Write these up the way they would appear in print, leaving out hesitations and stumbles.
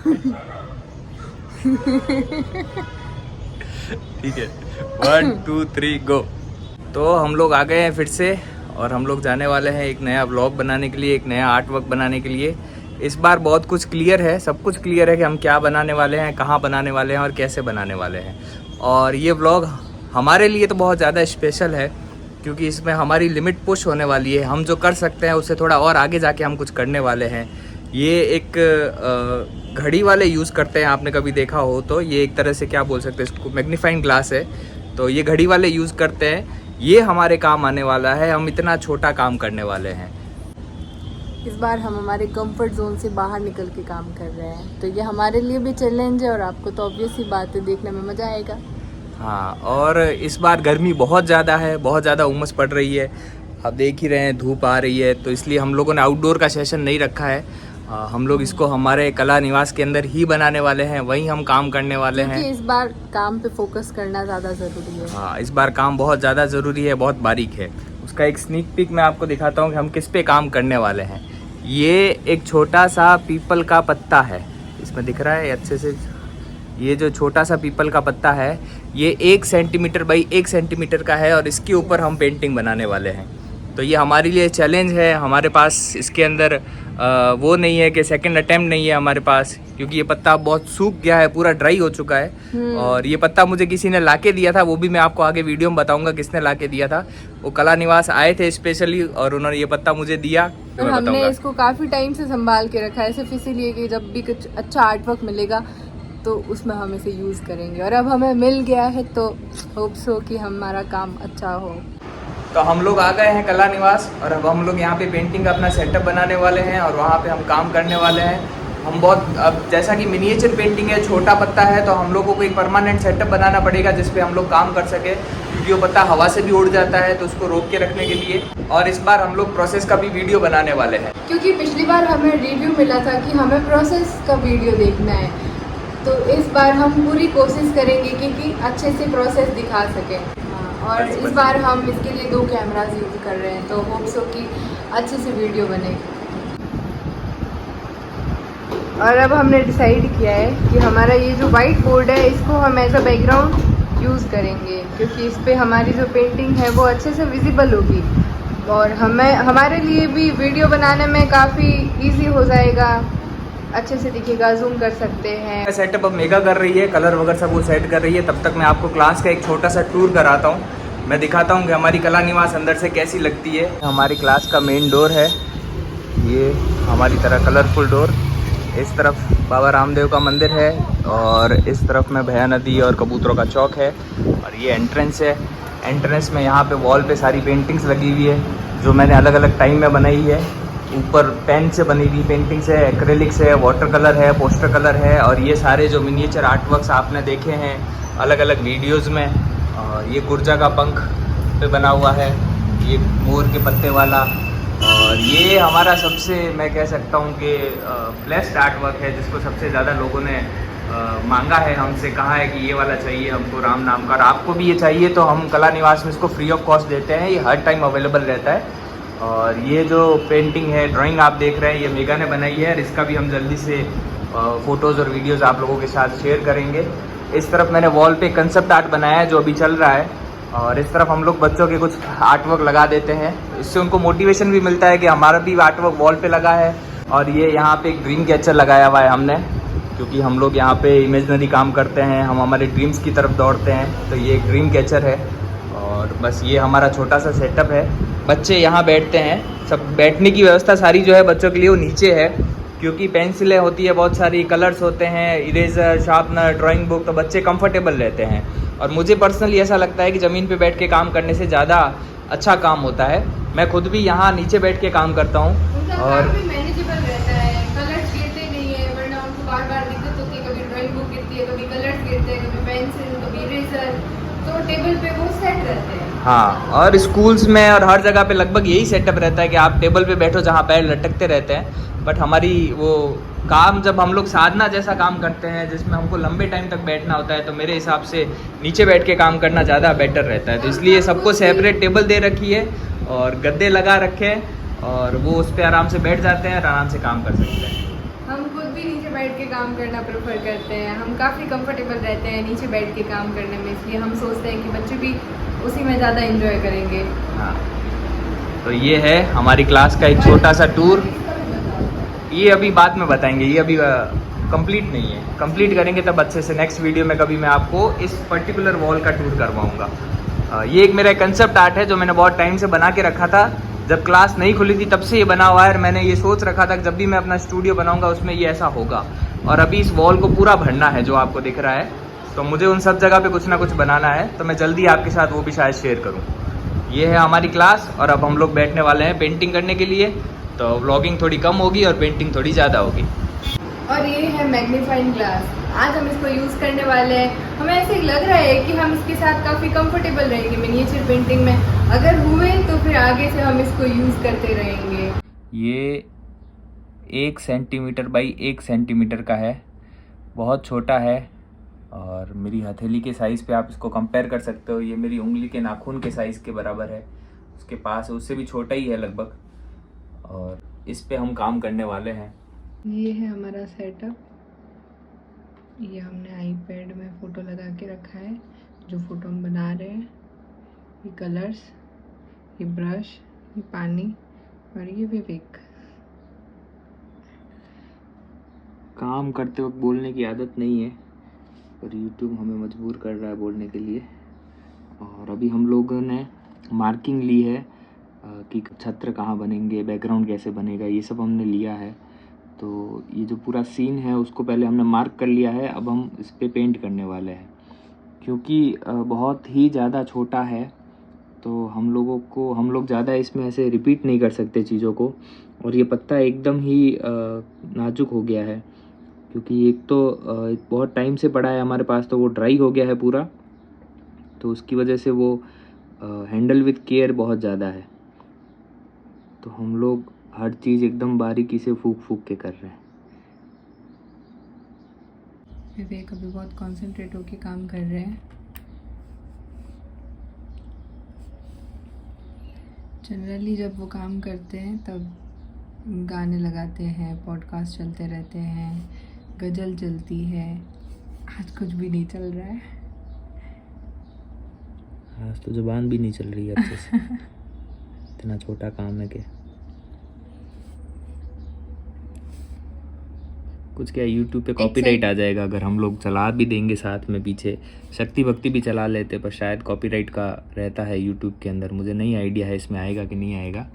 ठीक है, 1 2 3 गो। तो हम लोग आ गए हैं फिर से, और हम लोग जाने वाले हैं एक नया व्लॉग बनाने के लिए, एक नया आर्ट वर्क बनाने के लिए। इस बार बहुत कुछ क्लियर है, सब कुछ क्लियर है कि हम क्या बनाने वाले हैं, कहाँ बनाने वाले हैं और कैसे बनाने वाले हैं। और ये व्लॉग हमारे लिए तो बहुत ज़्यादा स्पेशल है, क्योंकि इसमें हमारी लिमिट पुश होने वाली है। हम जो कर सकते हैं उससे थोड़ा और आगे जाके हम कुछ करने वाले हैं। ये एक घड़ी वाले यूज़ करते हैं, आपने कभी देखा हो तो। ये एक तरह से क्या बोल सकते हैं इसको, मैग्नीफाइंग ग्लास है, तो ये घड़ी वाले यूज़ करते हैं। ये हमारे काम आने वाला है, हम इतना छोटा काम करने वाले हैं। इस बार हम हमारे कंफर्ट जोन से बाहर निकल के काम कर रहे हैं, तो ये हमारे लिए भी चैलेंज है, और आपको तो ऑब्वियस ही बात है, देखने में मज़ा आएगा। हाँ, और इस बार गर्मी बहुत ज़्यादा है, बहुत ज़्यादा उमस पड़ रही है। आप देख ही रहे हैं, धूप आ रही है, तो इसलिए हम लोगों ने आउटडोर का सेशन नहीं रखा है। हम लोग इसको हमारे कला निवास के अंदर ही बनाने वाले हैं, वहीं हम काम करने वाले हैं। इस बार काम पे फोकस करना ज़्यादा ज़रूरी है। हाँ, इस बार काम बहुत ज़्यादा ज़रूरी है, बहुत बारीक है। उसका एक स्नीक पिक मैं आपको दिखाता हूँ कि हम किस पे काम करने वाले हैं। ये एक छोटा सा पीपल का पत्ता है, इसमें दिख रहा है अच्छे से। ये जो छोटा सा पीपल का पत्ता है, ये 1 सेंटीमीटर बाई 1 सेंटीमीटर का है, और इसके ऊपर हम पेंटिंग बनाने वाले हैं। तो ये हमारे लिए चैलेंज है। हमारे पास इसके अंदर वो नहीं है कि सेकंड अटेम्प्ट नहीं है हमारे पास, क्योंकि ये पत्ता बहुत सूख गया है, पूरा ड्राई हो चुका है। और ये पत्ता मुझे किसी ने लाके दिया था, वो भी मैं आपको आगे वीडियो में बताऊंगा किसने लाके दिया था। वो कला निवास आए थे स्पेशली, और उन्होंने ये पत्ता मुझे दिया। और हमने इसको काफ़ी टाइम से संभाल के रखा है, सिर्फ इसीलिए कि जब भी कुछ अच्छा आर्ट वर्क मिलेगा तो उसमें हम इसे यूज़ करेंगे। और अब हमें मिल गया है, तो होप्स हो कि हमारा काम अच्छा हो। तो हम लोग आ गए हैं कला निवास, और अब हम लोग यहाँ पे पेंटिंग का अपना सेटअप बनाने वाले हैं, और वहाँ पे हम काम करने वाले हैं। हम बहुत, अब जैसा कि मिनिएचर पेंटिंग है, छोटा पत्ता है, तो हम लोगों को एक परमानेंट सेटअप बनाना पड़ेगा जिस पे हम लोग काम कर सके, क्योंकि वो पत्ता हवा से भी उड़ जाता है, तो उसको रोक के रखने के लिए। और इस बार हम लोग प्रोसेस का भी वीडियो बनाने वाले हैं, क्योंकि पिछली बार हमें रिव्यू मिला था कि हमें प्रोसेस का वीडियो देखना है, तो इस बार हम पूरी कोशिश करेंगे कि अच्छे से प्रोसेस दिखा सकें। और इस बार हम इसके लिए 2 कैमरास यूज़ कर रहे हैं, तो होप्स हो कि अच्छे से वीडियो बने। और अब हमने डिसाइड किया है कि हमारा ये जो वाइट बोर्ड है, इसको हम एज अ बैकग्राउंड यूज़ करेंगे, क्योंकि इस पे हमारी जो पेंटिंग है वो अच्छे से विजिबल होगी, और हमारे लिए भी वीडियो बनाने में काफ़ी ईजी हो जाएगा, अच्छे से दिखेगा, जूम कर सकते हैं। सेटअप अब मेगा कर रही है, कलर वगैरह सब वो सेट कर रही है। तब तक मैं आपको क्लास का एक छोटा सा टूर कराता हूँ। मैं दिखाता हूँ कि हमारी कला निवास अंदर से कैसी लगती है। हमारी क्लास का मेन डोर है, ये हमारी तरह कलरफुल डोर। इस तरफ बाबा रामदेव का मंदिर है, और इस तरफ में भैया नदी और कबूतरों का चौक है, और ये एंट्रेंस है। एंट्रेंस में यहाँ पे वॉल पे सारी पेंटिंग्स लगी हुई है, जो मैंने अलग अलग टाइम में बनाई है। ऊपर पेन से बनी हुई पेंटिंग्स है, एक्रेलिक्स है, वाटर कलर है, पोस्टर कलर है, और ये सारे जो मिनिएचर आर्ट वर्क्स आपने देखे हैं अलग अलग वीडियोस में। और ये गुर्जा का पंख पे बना हुआ है, ये मोर के पत्ते वाला। और ये हमारा सबसे, मैं कह सकता हूँ कि बेस्ट आर्ट वर्क है, जिसको सबसे ज़्यादा लोगों ने मांगा है, हमसे कहा है कि ये वाला चाहिए हमको, राम नाम का। और आपको भी ये चाहिए तो हम कला निवास में इसको फ्री ऑफ कॉस्ट देते हैं, ये हर टाइम अवेलेबल रहता है। और ये जो पेंटिंग है, ड्राइंग आप देख रहे हैं, ये मेगा ने बनाई है, और इसका भी हम जल्दी से फ़ोटोज़ और वीडियोज़ आप लोगों के साथ शेयर करेंगे। इस तरफ मैंने वॉल पे कंसेप्ट आर्ट बनाया है, जो अभी चल रहा है, और इस तरफ हम लोग बच्चों के कुछ आर्ट वर्क लगा देते हैं। इससे उनको मोटिवेशन भी मिलता है कि हमारा भी आर्ट वर्क वॉल पे लगा है। और ये यहाँ पे एक ड्रीम कैचर लगाया हुआ है हमने, क्योंकि हम लोग यहाँ पे इमेजिनरी काम करते हैं, हम हमारे ड्रीम्स की तरफ दौड़ते हैं, तो ये एक ड्रीम कैचर है। और बस ये हमारा छोटा सा सेटअप है। बच्चे यहाँ बैठते हैं, सब बैठने की व्यवस्था सारी जो है बच्चों के लिए वो नीचे है, क्योंकि पेंसिलें होती है बहुत सारी, कलर्स होते हैं, इरेजर, शार्पनर, ड्राइंग बुक, तो बच्चे कंफर्टेबल रहते हैं। और मुझे पर्सनली ऐसा लगता है कि ज़मीन पे बैठ के काम करने से ज़्यादा अच्छा काम होता है। मैं खुद भी यहाँ नीचे बैठ के काम करता हूँ, और मैनेजेबल रहता है, कलर्स गिरते नहीं है, वरना उनको बार बार दिक्कत होती है, कभी ड्राइंग बुक गिरती है, कभी कलर्स गिरते हैं, कभी पेंसिल, कभी इरेजर, तो टेबल पे वो सेट रहते हैं। हाँ, और स्कूल्स में और हर जगह पे लगभग यही सेटअप रहता है कि आप टेबल पे बैठो जहाँ पैर लटकते रहते हैं। बट हमारी वो काम, जब हम लोग साधना जैसा काम करते हैं जिसमें हमको लंबे टाइम तक बैठना होता है, तो मेरे हिसाब से नीचे बैठ के काम करना ज़्यादा बेटर रहता है। तो इसलिए सबको सेपरेट टेबल दे रखी है और गद्दे लगा रखे हैं, और वो उस पर आराम से बैठ जाते हैं और आराम से काम कर सकते हैं। हम खुद भी नीचे बैठ के काम करना प्रेफर करते हैं, हम काफ़ी कंफर्टेबल रहते हैं नीचे बैठ के काम करने में, इसलिए हम सोचते हैं कि बच्चे भी उसी में ज़्यादा एंजॉय करेंगे। हाँ, तो ये है हमारी क्लास का एक छोटा सा टूर। ये अभी बाद में बताएंगे, ये अभी कंप्लीट नहीं है, कंप्लीट करेंगे तब अच्छे से नेक्स्ट वीडियो में कभी मैं आपको इस पर्टिकुलर वॉल का टूर करवाऊँगा। ये एक मेरा कंसेप्ट आर्ट है जो मैंने बहुत टाइम से बना के रखा था, जब क्लास नहीं खुली थी तब से ये बना हुआ है। और मैंने ये सोच रखा था कि जब भी मैं अपना स्टूडियो बनाऊंगा उसमें ये ऐसा होगा। और अभी इस वॉल को पूरा भरना है जो आपको दिख रहा है, तो मुझे उन सब जगह पे कुछ ना कुछ बनाना है, तो मैं जल्दी आपके साथ वो भी शायद शेयर करूँ। ये है हमारी क्लास और अब हम लोग बैठने वाले हैं पेंटिंग करने के लिए, तो व्लॉगिंग थोड़ी कम होगी और पेंटिंग थोड़ी ज़्यादा होगी। और ये है मैग्नीफाइंग ग्लास, आज हम इसको यूज़ करने वाले हैं। हमें ऐसे लग रहा है कि हम इसके साथ काफ़ी कंफर्टेबल रहेंगे मिनिएचर पेंटिंग में, अगर हुए तो फिर आगे से हम इसको यूज़ करते रहेंगे। ये 1 सेंटीमीटर बाई 1 सेंटीमीटर का है, बहुत छोटा है और मेरी हथेली के साइज़ पे आप इसको कंपेयर कर सकते हो। ये मेरी उंगली के नाखून के साइज़ के बराबर है, उसके पास है, उससे भी छोटा ही है लगभग। और इस पे हम काम करने वाले हैं। ये है हमारा सेटअप, ये हमने आईपैड में फ़ोटो लगा के रखा है जो फ़ोटो हम बना रहे हैं। ये कलर्स, ये ब्रश, ये पानी और ये विवेक। काम करते वक्त बोलने की आदत नहीं है, पर यूट्यूब हमें मजबूर कर रहा है बोलने के लिए। और अभी हम लोगों ने मार्किंग ली है कि छत्र कहाँ बनेंगे, बैकग्राउंड कैसे बनेगा, ये सब हमने लिया है। तो ये जो पूरा सीन है उसको पहले हमने मार्क कर लिया है, अब हम इस पे पेंट करने वाले हैं। क्योंकि बहुत ही ज़्यादा छोटा है तो हम लोग ज़्यादा इसमें ऐसे रिपीट नहीं कर सकते चीज़ों को। और ये पत्ता एकदम ही नाजुक हो गया है, क्योंकि एक तो बहुत टाइम से पड़ा है हमारे पास, तो वो ड्राई हो गया है पूरा, तो उसकी वजह से वो हैंडल विथ केयर बहुत ज़्यादा है। तो हम लोग हर चीज़ एकदम बारीकी से फूक के कर रहे हैं। विवेक अभी बहुत कंसंट्रेट होके काम कर रहे हैं। जनरली जब वो काम करते हैं तब गाने लगाते हैं, पॉडकास्ट चलते रहते हैं, गज़ल चलती है। आज कुछ भी नहीं चल रहा है, आज तो ज़ुबान भी नहीं चल रही है अच्छे से। इतना छोटा काम है कि कुछ क्या यूट्यूब पे कॉपीराइट आ जाएगा अगर हम लोग चला भी देंगे साथ में। पीछे शक्ति भक्ति भी चला लेते, पर शायद कॉपीराइट का रहता है यूट्यूब के अंदर। मुझे नहीं आइडिया है इसमें आएगा कि नहीं आएगा,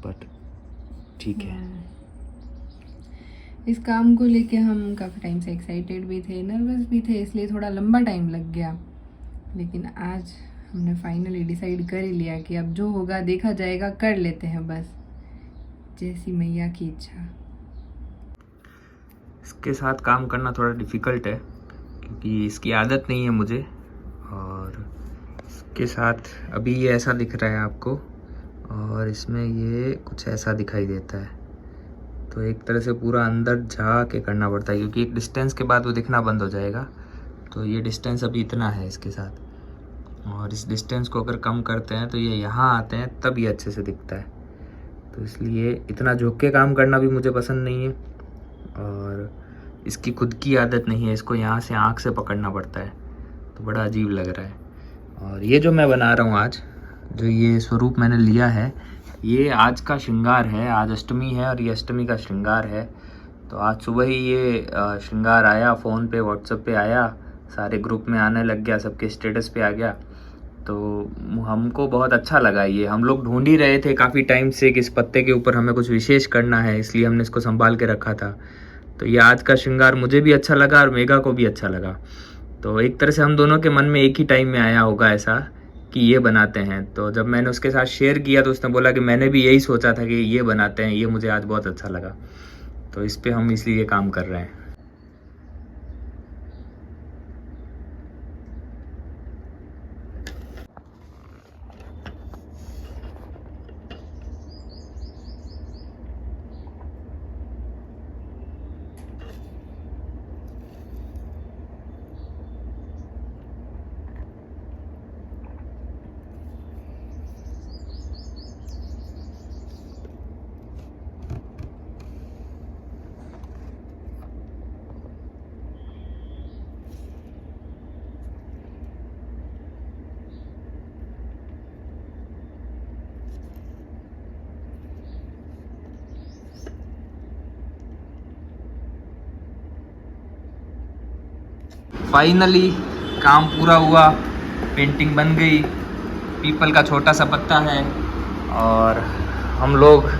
बट ठीक है। इस काम को लेके हम काफ़ी टाइम से एक्साइटेड भी थे, नर्वस भी थे, इसलिए थोड़ा लंबा टाइम लग गया। लेकिन आज हमने फाइनली डिसाइड कर ही लिया कि अब जो होगा देखा जाएगा, कर लेते हैं बस, जैसी मैया की इच्छा। इसके साथ काम करना थोड़ा डिफ़िकल्ट है क्योंकि इसकी आदत नहीं है मुझे। और इसके साथ अभी ये ऐसा दिख रहा है आपको, और इसमें ये कुछ ऐसा दिखाई देता है। तो एक तरह से पूरा अंदर जा के करना पड़ता है, क्योंकि एक डिस्टेंस के बाद वो दिखना बंद हो जाएगा। तो ये डिस्टेंस अभी इतना है इसके साथ, और इस डिस्टेंस को अगर कम करते हैं तो ये यहाँ आते हैं, तब ये अच्छे से दिखता है। तो इसलिए इतना झुक के काम करना भी मुझे पसंद नहीं है, और इसकी खुद की आदत नहीं है, इसको यहाँ से आँख से पकड़ना पड़ता है, तो बड़ा अजीब लग रहा है। और ये जो मैं बना रहा हूँ आज, जो ये स्वरूप मैंने लिया है, ये आज का श्रृंगार है। आज अष्टमी है और ये अष्टमी का श्रृंगार है। तो आज सुबह ही ये श्रृंगार आया, फ़ोन पे व्हाट्सएप पे आया, सारे ग्रुप में आने लग गया, सबके स्टेटस पे आ गया। तो हमको बहुत अच्छा लगा। ये हम लोग ढूंढ ही रहे थे काफ़ी टाइम से कि इस पत्ते के ऊपर हमें कुछ विशेष करना है, इसलिए हमने इसको संभाल के रखा था। तो ये आज का श्रृंगार मुझे भी अच्छा लगा और मेघा को भी अच्छा लगा। तो एक तरह से हम दोनों के मन में एक ही टाइम में आया होगा ऐसा कि ये बनाते हैं। तो जब मैंने उसके साथ शेयर किया तो उसने बोला कि मैंने भी यही सोचा था कि ये बनाते हैं, ये मुझे आज बहुत अच्छा लगा। तो इस पर हम इसलिए काम कर रहे हैं। फाइनली काम पूरा हुआ, पेंटिंग बन गई। पीपल का छोटा सा पत्ता है और हम लोग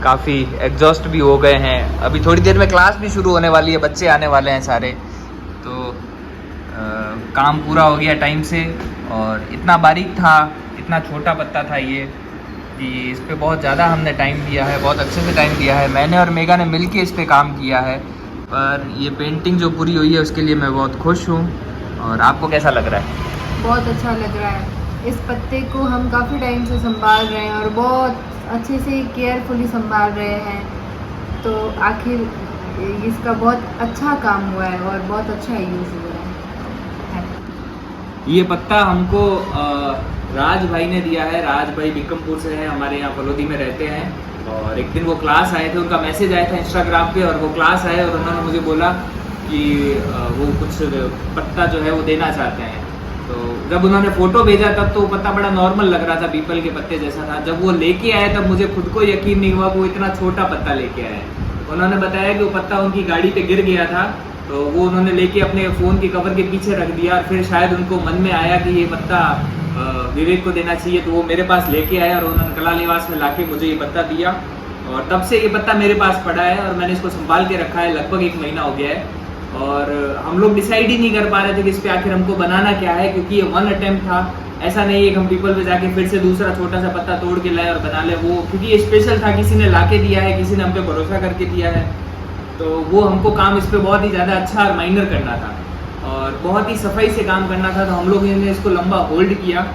काफ़ी एग्जॉस्ट भी हो गए हैं। अभी थोड़ी देर में क्लास भी शुरू होने वाली है, बच्चे आने वाले हैं सारे। तो काम पूरा हो गया टाइम से। और इतना बारीक था, इतना छोटा पत्ता था ये कि इस पे बहुत ज़्यादा हमने टाइम दिया है, बहुत अच्छे से टाइम दिया है। मैंने और मेगा ने मिलके इस पे काम किया है। पर ये पेंटिंग जो पूरी हुई है उसके लिए मैं बहुत खुश हूँ। और आपको कैसा लग रहा है? बहुत अच्छा लग रहा है। इस पत्ते को हम काफ़ी टाइम से संभाल रहे हैं और बहुत अच्छे से केयरफुली संभाल रहे हैं। तो आखिर इसका बहुत अच्छा काम हुआ है और बहुत अच्छा यूज़ हुआ है। ये पत्ता हमको राज भाई ने दिया है। राज भाई बिक्रमपुर से हैं, हमारे यहाँ फलोदी में रहते हैं। और एक दिन वो क्लास आए थे, उनका मैसेज आया था इंस्टाग्राम पे, और वो क्लास आए और उन्होंने मुझे बोला कि वो कुछ पत्ता जो है वो देना चाहते हैं। तो जब उन्होंने फ़ोटो भेजा तब तो वो पत्ता बड़ा नॉर्मल लग रहा था, पीपल के पत्ते जैसा था। जब वो लेके आए तब मुझे खुद को यकीन नहीं हुआ वो इतना छोटा पत्ता लेके आए। उन्होंने बताया कि वो पत्ता उनकी गाड़ी पे गिर गया था, तो वो उन्होंने लेके अपने फ़ोन के कवर के पीछे रख दिया। और फिर शायद उनको मन में आया कि ये पत्ता विवेक को देना चाहिए, तो वो मेरे पास लेके आए और उन्होंने कला निवास में लाके मुझे ये पत्ता दिया। और तब से ये पत्ता मेरे पास पड़ा है और मैंने इसको संभाल के रखा है। लगभग 1 महीना हो गया है। और हम लोग डिसाइड ही नहीं कर पा रहे थे कि इस पे आखिर हमको बनाना क्या है, क्योंकि ये 1 अटेम्प्ट था। ऐसा नहीं है कि हम पीपल पे जाके फिर से दूसरा छोटा सा पत्ता तोड़ के लाए और बना ले। वो क्योंकि ये स्पेशल था, किसी ने लाके दिया है, किसी ने हम पे भरोसा करके दिया है। तो वो हमको काम इस पे बहुत ही ज़्यादा अच्छा और माइनर करना था और बहुत ही सफाई से काम करना था। तो हम लोग ने इसको लंबा होल्ड किया।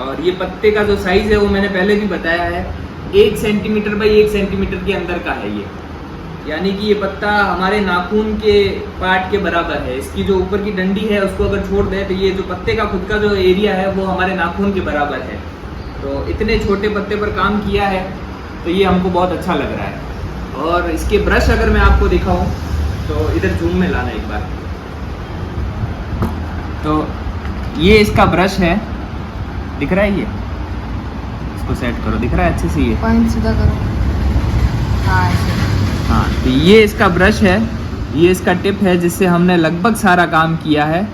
और ये पत्ते का जो साइज़ है वो मैंने पहले भी बताया है, 1 सेंटीमीटर बाई 1 सेंटीमीटर के अंदर का है ये। यानी कि ये पत्ता हमारे नाखून के पार्ट के बराबर है। इसकी जो ऊपर की डंडी है उसको अगर छोड़ दें तो ये जो पत्ते का खुद का जो एरिया है वो हमारे नाखून के बराबर है। तो इतने छोटे पत्ते पर काम किया है तो ये हमको बहुत अच्छा लग रहा है। और इसके ब्रश अगर मैं आपको दिखाऊं तो इधर जूम में लाना एक बार। तो ये इसका ब्रश है, दिख रहा है ये? इसको सेट करो, दिख रहा है अच्छे से? ये पॉइंट सीधा करो। हाँ हाँ, तो ये इसका ब्रश है, ये इसका टिप है जिससे हमने लगभग सारा काम किया है।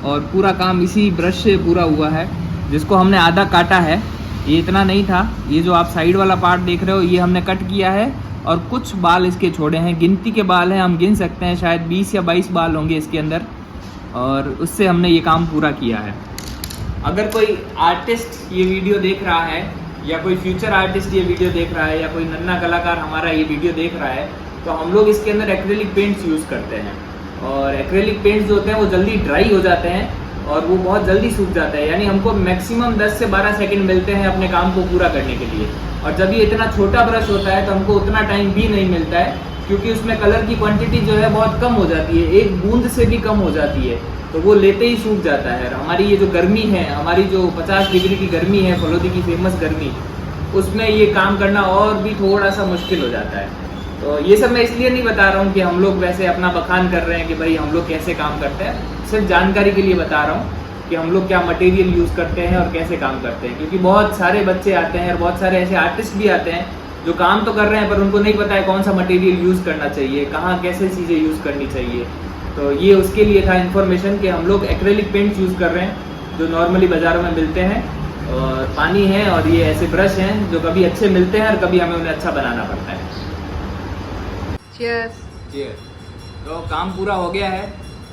और पूरा काम इसी ब्रश से पूरा हुआ है, जिसको हमने आधा काटा है। ये इतना नहीं था, ये जो आप साइड वाला पार्ट देख रहे हो ये हमने कट किया है और कुछ बाल इसके छोड़े हैं। गिनती के बाल हैं, हम गिन सकते हैं, शायद 20 या 22 बाल होंगे इसके अंदर। और उससे हमने ये काम पूरा किया है। अगर कोई आर्टिस्ट ये वीडियो देख रहा है या कोई फ्यूचर आर्टिस्ट ये वीडियो देख रहा है या कोई नन्हा कलाकार हमारा ये वीडियो देख रहा है, तो हम लोग इसके अंदर एक्रेलिक पेंट्स यूज़ करते हैं। और एक्रेलिक पेंट्स जो होते हैं वो जल्दी ड्राई हो जाते हैं और वो बहुत जल्दी सूख जाता है। यानी हमको मैक्सिमम 10 से 12 सेकंड मिलते हैं अपने काम को पूरा करने के लिए। और जब ये इतना छोटा ब्रश होता है तो हमको उतना टाइम भी नहीं मिलता है, क्योंकि उसमें कलर की क्वांटिटी जो है बहुत कम हो जाती है, 1 बूंद से भी कम हो जाती है। तो वो लेते ही सूख जाता है। हमारी ये जो गर्मी है, हमारी जो 50 डिग्री की गर्मी है, फलोदी की फेमस गर्मी, उसमें ये काम करना और भी थोड़ा सा मुश्किल हो जाता है। तो ये सब मैं इसलिए नहीं बता रहा हूँ कि हम लोग वैसे अपना बखान कर रहे हैं कि भाई हम लोग कैसे काम करते हैं। सिर्फ जानकारी के लिए बता रहा हूँ कि हम लोग क्या मटेरियल यूज़ करते हैं और कैसे काम करते हैं। क्योंकि बहुत सारे बच्चे आते हैं और बहुत सारे ऐसे आर्टिस्ट भी आते हैं जो काम तो कर रहे हैं पर उनको नहीं पता है कौन सा मटेरियल यूज़ करना चाहिए, कहाँ कैसे चीज़ें यूज़ करनी चाहिए। तो ये उसके लिए था इन्फॉर्मेशन कि हम लोग एक्रेलिक पेंट्स यूज़ कर रहे हैं जो नॉर्मली बाज़ारों में मिलते हैं। और पानी है और ये ऐसे ब्रश हैं जो कभी अच्छे मिलते हैं और कभी हमें उन्हें अच्छा बनाना पड़ता है। Cheers। तो काम पूरा हो गया है,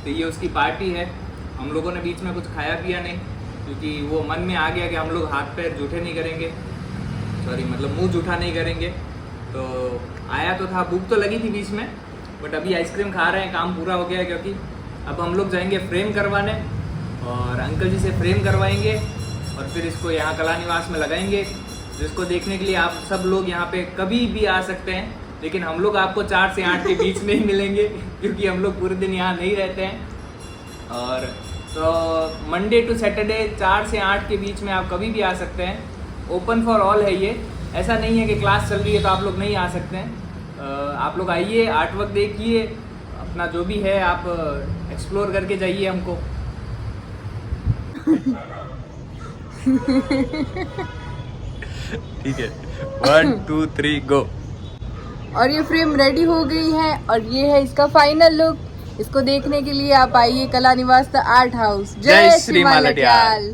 तो ये उसकी पार्टी है। हम लोगों ने बीच में कुछ खाया पिया नहीं, क्योंकि वो मन में आ गया कि हम लोग हाथ पैर जूठे नहीं करेंगे, मतलब मुंह जूठा नहीं करेंगे। तो आया तो था, भूख तो लगी थी बीच में, बट अभी आइसक्रीम खा रहे हैं। काम पूरा हो गया है, क्योंकि अब हम लोग जाएंगे फ्रेम करवाने और अंकल जी से फ्रेम करवाएंगे और फिर इसको यहाँ कला निवास में लगाएंगे, जिसको देखने के लिए आप सब लोग यहाँ पे कभी भी आ सकते हैं। लेकिन हम लोग आपको 4 से 8 के बीच में ही मिलेंगे, क्योंकि हम लोग पूरे दिन यहाँ नहीं रहते हैं। और तो मंडे टू सैटरडे 4 से 8 के बीच में आप कभी भी आ सकते हैं। ओपन फॉर ऑल है ये, ऐसा नहीं है कि क्लास चल रही है तो आप लोग नहीं आ सकते हैं। आप लोग आइए, आर्ट वर्क देखिए, अपना जो भी है आप एक्सप्लोर करके जाइए हमको। ठीक है, 1 2 3 गो। और ये फ्रेम रेडी हो गई है और ये है इसका फाइनल लुक। इसको देखने के लिए आप आइए कला निवास द आर्ट हाउस। जय श्री मालटियाल।